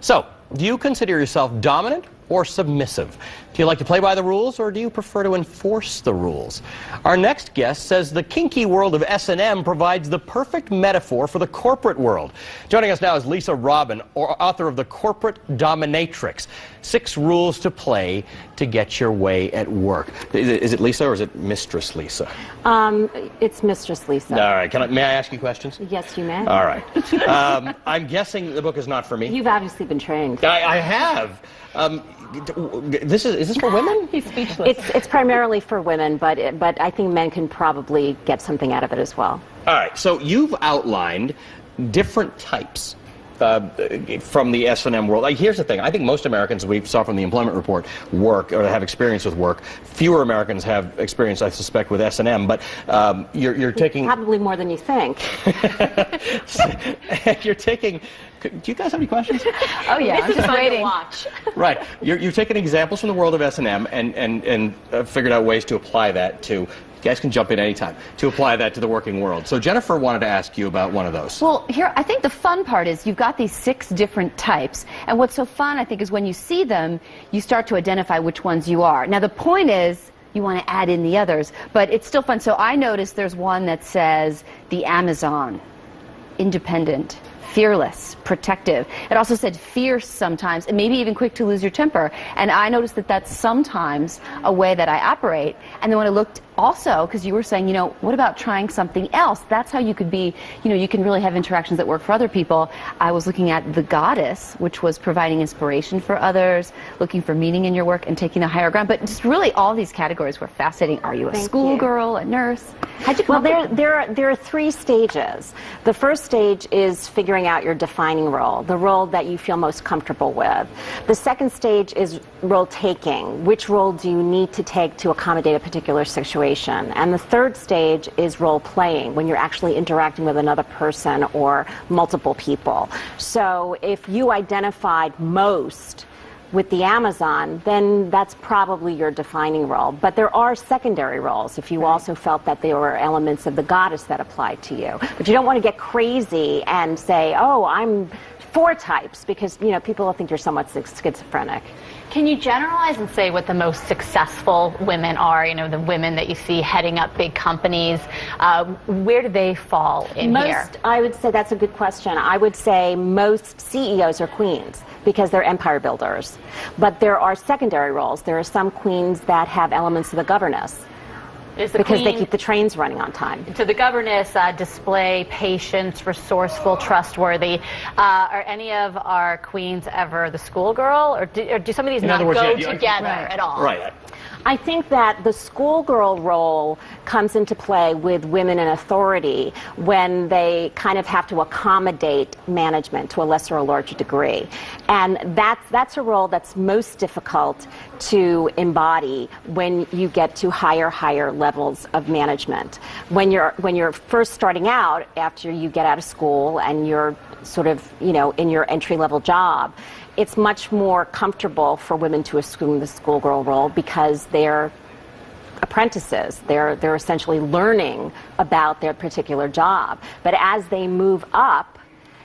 So, do you consider yourself dominant or submissive? Do you like to play by the rules, or do you prefer to enforce the rules? Our next guest says the kinky world of S&M provides the perfect metaphor for the corporate world. Joining us now is Robyn, author of The Corporate Dominatrix, 6 Rules to Play to Get Your Way at Work. Is it Lisa or is it Mistress Lisa? It's Mistress Lisa. All right. May I ask you questions? Yes, you may. All right. I'm guessing the book is not for me. You've obviously been trained. I have. Is this for women? He's speechless. It's primarily for women, but I think men can probably get something out of it as well. All right. So you've outlined different types from the S&M world. Here's the thing. I think most Americans, we saw from the employment report, work or have experience with work. Fewer Americans have experience, I suspect, with S&M. But you're taking probably more than you think. You're taking. Do you guys have any questions? Oh yeah, I'm just waiting. To watch. Right. You're taking examples from the world of S&M and figured out ways to apply that to. You guys can jump in anytime to apply that to the working world. So Jennifer wanted to ask you about one of those. Well, here, I think the fun part is you've got these 6 different types. And what's so fun, I think, is when you see them, you start to identify which ones you are. Now, the point is you want to add in the others, but it's still fun. So I noticed there's one that says the Amazon, independent, fearless, protective. It also said fierce sometimes, and maybe even quick to lose your temper. And I noticed that that's sometimes a way that I operate. And then when I looked also, because you were saying, you know, what about trying something else? That's how you could be, you know, you can really have interactions that work for other people. I was looking at the goddess, which was providing inspiration for others, looking for meaning in your work and taking the higher ground. But just really all these categories were fascinating. Are you a schoolgirl, a nurse? How'd you come up with there are 3 stages. The first stage is figuring out your defining role, the role that you feel most comfortable with. The second stage is role taking. Which role do you need to take to accommodate a particular situation? And the third stage is role playing, when you're actually interacting with another person or multiple people. So if you identified most with the Amazon, then that's probably your defining role. But there are secondary roles if you also felt that there were elements of the goddess that applied to you. But you don't want to get crazy and say, oh, I'm 4 types, because, you know, people will think you're somewhat schizophrenic. Can you generalize and say what the most successful women are? You know, the women that you see heading up big companies. Where do they fall in here? I would say that's a good question. I would say most CEOs are queens because they're empire builders. But there are secondary roles. There are some queens that have elements of the governess. Because they keep the trains running on time. So the governess, display, patience, resourceful, trustworthy. Are any of our queens ever the schoolgirl, or do some of these not go together at all? Right. I think that the schoolgirl role comes into play with women in authority when they kind of have to accommodate management to a lesser or larger degree. And that's a role that's most difficult to embody when you get to higher levels of management. When you're first starting out, after you get out of school and you're sort of, you know, in your entry-level job, it's much more comfortable for women to assume the schoolgirl role because they're apprentices. They're essentially learning about their particular job. But as they move up,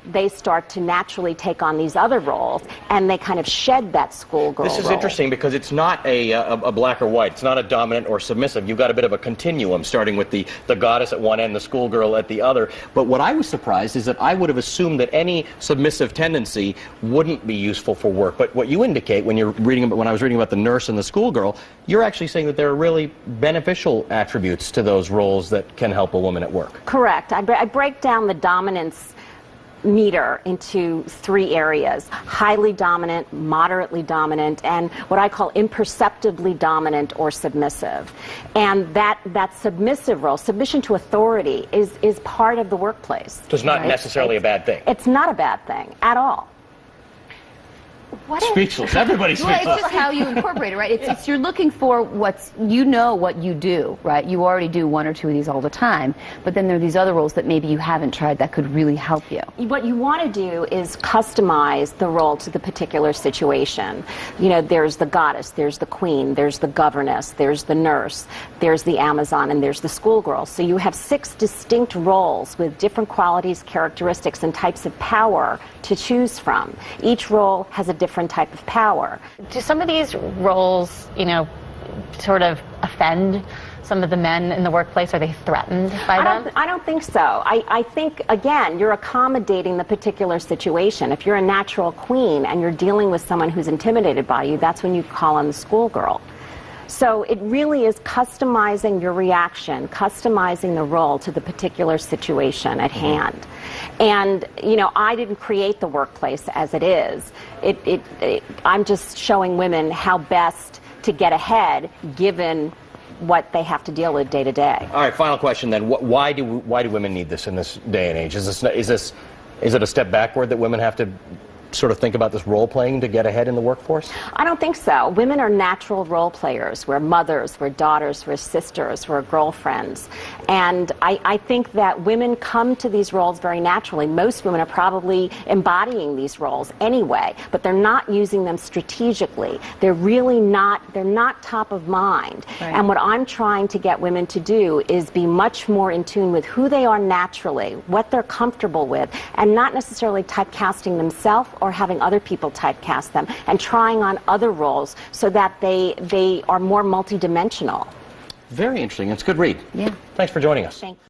they start to naturally take on these other roles, and they kind of shed that schoolgirl role. This is interesting because it's not a black or white. It's not a dominant or submissive. You've got a bit of a continuum, starting with the goddess at one end, the schoolgirl at the other. But what I was surprised is that I would have assumed that any submissive tendency wouldn't be useful for work. But what you indicate when I was reading about the nurse and the schoolgirl, you're actually saying that there are really beneficial attributes to those roles that can help a woman at work. Correct. I break down the dominance meter into 3 areas: highly dominant, moderately dominant, and what I call imperceptibly dominant or submissive. And that submissive role, submission to authority, is part of the workplace. So it's not necessarily a bad thing. It's not a bad thing at all. Speechless. Everybody's speechless. Well, it's just how you incorporate it, right? It's you're looking for what you do, right? You already do one or two of these all the time, but then there are these other roles that maybe you haven't tried that could really help you. What you want to do is customize the role to the particular situation. You know, there's the goddess, there's the queen, there's the governess, there's the nurse, there's the Amazon, and there's the schoolgirl. So you have 6 distinct roles with different qualities, characteristics, and types of power to choose from. Each role has a different type of power. Do some of these roles, you know, sort of offend some of the men in the workplace? Are they threatened by them? I don't think so. I think, again, you're accommodating the particular situation. If you're a natural queen and you're dealing with someone who's intimidated by you, that's when you call on the schoolgirl. So it really is customizing your reaction, customizing the role to the particular situation at hand. And, you know, I didn't create the workplace as it is. I'm just showing women how best to get ahead given what they have to deal with day to day. All right, final question then. Why do women need this in this day and age? Is it a step backward that women have to sort of think about this role playing to get ahead in the workforce? I don't think so. Women are natural role players. We're mothers, we're daughters, we're sisters, we're girlfriends. And I think that women come to these roles very naturally. Most women are probably embodying these roles anyway, but they're not using them strategically. They're really not, they're not top of mind. Right. And what I'm trying to get women to do is be much more in tune with who they are naturally, what they're comfortable with, and not necessarily typecasting themselves or having other people typecast them, and trying on other roles so that they are more multidimensional. Very interesting. It's a good read. Yeah. Thanks for joining us. Thank you.